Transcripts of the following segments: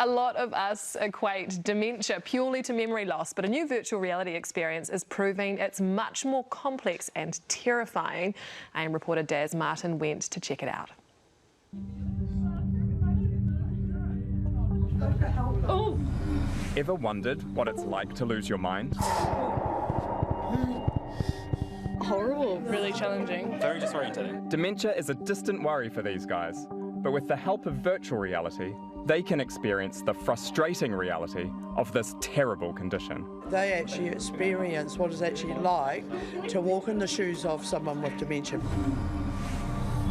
A lot of us equate dementia purely to memory loss, but a new virtual reality experience is proving it's much more complex and terrifying. AM reporter Daz Martin went to check it out. Oh. Ever wondered what it's like to lose your mind? Horrible, really challenging. Very disorientating. Dementia is a distant worry for these guys, but with the help of virtual reality, they can experience the frustrating reality of this terrible condition. They actually experience what it's actually like to walk in the shoes of someone with dementia.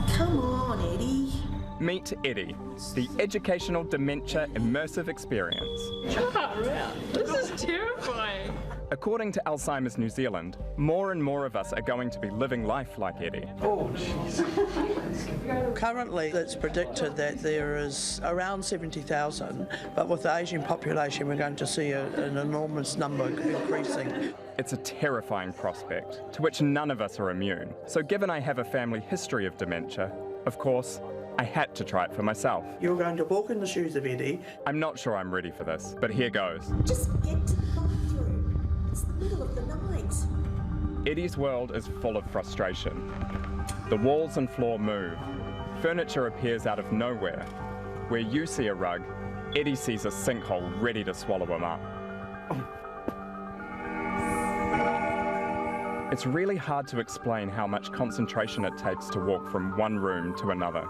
Come on, Eddie. Meet EDIE, the educational dementia immersive experience. Shut up, this is terrifying. According to Alzheimer's New Zealand, more and more of us are going to be living life like EDIE. Oh, jeez. Currently, it's predicted that there is around 70,000, but with the ageing population, we're going to see an enormous number increasing. It's a terrifying prospect, to which none of us are immune. So given I have a family history of dementia, of course, I had to try it for myself. You're going to walk in the shoes of EDIE. I'm not sure I'm ready for this, but here goes. Just get to the bathroom. It's the middle of the night. EDIE's world is full of frustration. The walls and floor move. Furniture appears out of nowhere. Where you see a rug, EDIE sees a sinkhole ready to swallow him up. It's really hard to explain how much concentration it takes to walk from one room to another.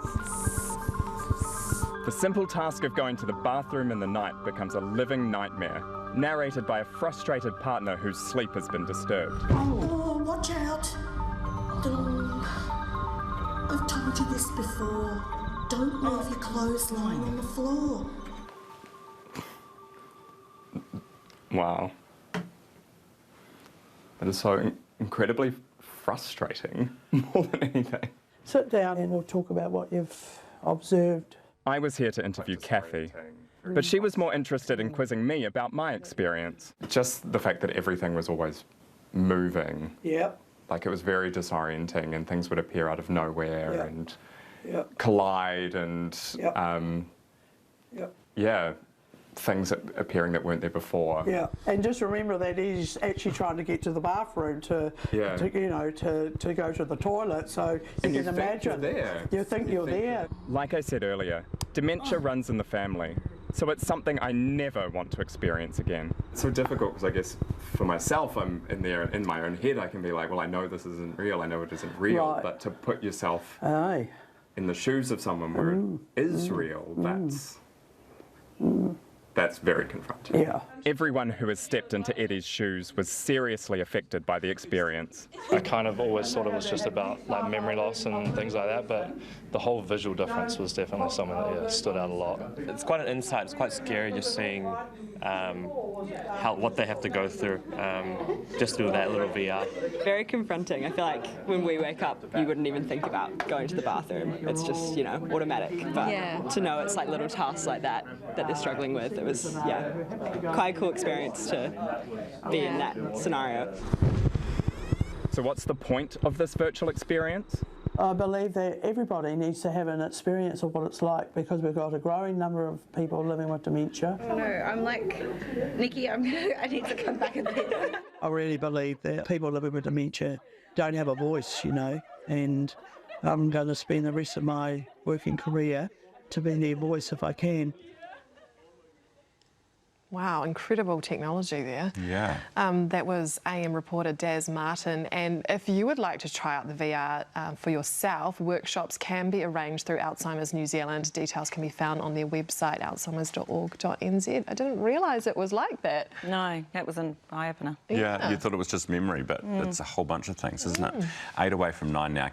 The simple task of going to the bathroom in the night becomes a living nightmare, narrated by a frustrated partner whose sleep has been disturbed. Oh, watch out. Oh, I've told you this before. Don't leave your clothes lying on the floor. Wow. That is so incredibly frustrating, more than anything. Sit down and we'll talk about what you've observed. I was here to interview Kathy, but she was more interested in quizzing me about my experience. Just the fact that everything was always moving. Yep. Like it was very disorienting and things would appear out of nowhere Yep. and Yep. collide and Yep. Yep. yeah, things appearing that weren't there before. Yeah, and just remember that he's actually trying to get to the bathroom to go to the toilet. So And you you can think imagine. you're there. You think you're there. Like I said earlier, dementia runs in the family, so it's something I never want to experience again. It's so difficult because I guess for myself, I'm in there in my own head. I can be like, well, I know this isn't real. I know it isn't real. Right. But to put yourself Aye. in the shoes of someone where it is real, that's very confronting. Yeah. Everyone who has stepped into EDIE's shoes was seriously affected by the experience. I kind of always thought it was just about like memory loss and things like that, but the whole visual difference was definitely something that stood out a lot. It's quite an insight. It's quite scary just seeing what they have to go through just through that little VR. Very confronting. I feel like when we wake up, you wouldn't even think about going to the bathroom. It's just, you know, automatic. But to know it's like little tasks like that they're struggling with, it was, quite a cool experience to be in that scenario. So what's the point of this virtual experience? I believe that everybody needs to have an experience of what it's like because we've got a growing number of people living with dementia. Oh no, I'm like, Nikki, I need to come back in bed. I really believe that people living with dementia don't have a voice, you know, and I'm going to spend the rest of my working career to be their voice if I can. Wow, incredible technology there. Yeah. That was AM reporter Daz Martin. And if you would like to try out the VR for yourself, workshops can be arranged through Alzheimer's New Zealand. Details can be found on their website, alzheimers.org.nz. I didn't realise it was like that. No, that was an eye-opener. Yeah, you thought it was just memory, but it's a whole bunch of things, isn't it? 8 away from 9 now.